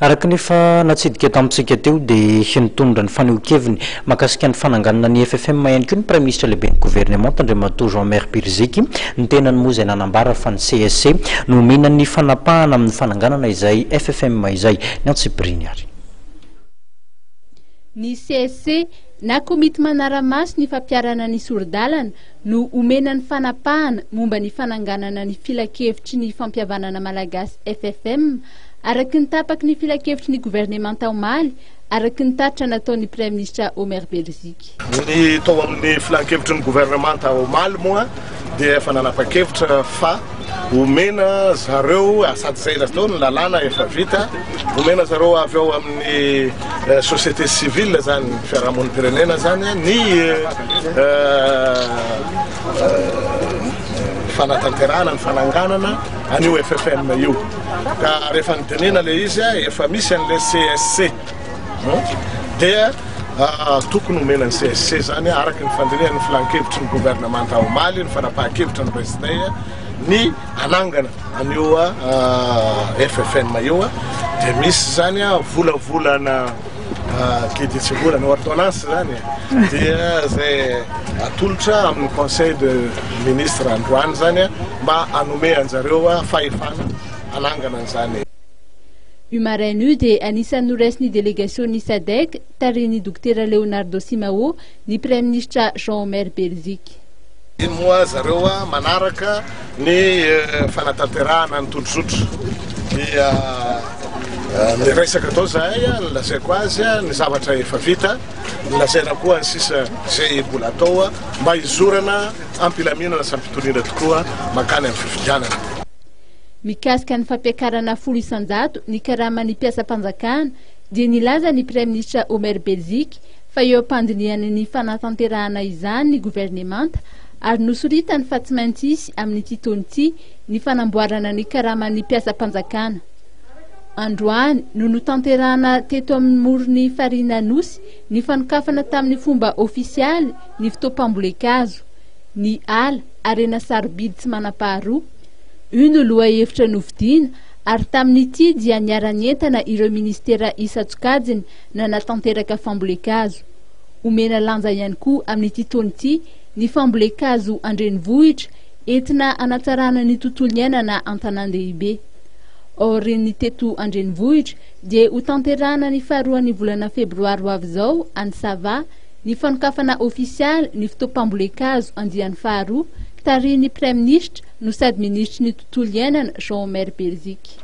Araka nefa natsidika tamintsika teo dia nitondra ny faneho-keviny mahakasika ny fananganana ny FFM ihany koa ny Premier ministre lehibe ny gouvernement Andriamatoa Jean-Maire Birziky ny tenany moa izay nanambara fa ny CSC no omenany fanapahana amin'ny fananganana izay FFM izay ny antsipiriny ary. Ny CSC na komity manara-maso ny fampiarana ny sordalana no omenany fanapahana momba ny fananganana ny filakevitry ny fampiavanana malagasy FFM araky ny tapaky ny filakevitry ny gouvernement omaly araky ny tatra nataon'ny Premier ministre Omer Birziky. Ny tao amin'ny filakevitry ny gouvernement omaly moa dia efa nanapa-kevitra fa omena zareo asady zay zao ny lalàna efa vita, omena zareo avy ao amin'ny société civile zany fiarahamon'ny pirenena zany ny fanatanterahana ny fananganana an'io FFM io ka rehefa nitenena le izy efa misy an'le CSC dia tokony omenany CSC zany araky ny fandinihan'ny filan-kevitry ny gouvernement omaly ny fanapahan-kevitra ny president ny anangana an'io FFM io dia misy zany volavolana qui tsy volana ordonnance zany dia zay atolotra amin'ny conseil de ministre androany zany mba anome anjareo fahefana anangana an'izany. Io maraina io dia anisan'ny noraisiny délégation ny SADC tarin'ny Dr Leonardo Simao ny Premier ministre Jean-Maire Birziky. Iny moa zareo manaraka ny fanatanterahana ny tolozotra dia ny resaka atao zahay nilazaiko azy ny zavatra efa vita nilazaina koa ny sisa zay mbola atao mba hizorana ampilaminana sampitoniana tokoa makany amin'ny fifidianana. Mikasika ny fampiakarana 100 ny karaman'ny mpiasam-panjakana dia nilaza ny Premier ministre Omer Birziky fa eo am-pandiniany ny fanatanterahana izany ny gouvernement ary nosoritany fa tsy maintsy isy amin'ny titony ity ny fanamboarana ny karaman'ny mpiasam-panjakana. Androany no notanterahana teto amin'ny morony Farina Nosy ny fanokafana tamin'ny fomba ofisialy ny fitoam-pambolekazo ny ala arena sarobidy tsy manam-paharoa. Io no loha hevitra novidiana ary tamin'ity dia niara-nientana ireo ministera isan-tsokajiny na natanteraka fambolekazo. Omena lanja ihany koa amin'ny titony ity ny fambolekazo andrenivohitra entina anatsarana ny tontolo iainana an-tanan-dehibe. Orin'ny teto andrenivohitra dia ho tanterahana ny faharoan'ny volana febroary ho avy izao any Sava ny fanokafana ofisialy ny fitoam-pambolekazo andiany faharoa tarihin'ny Premier ministre no sady ministry ny tontolo iainana Jean-Maire Birziky.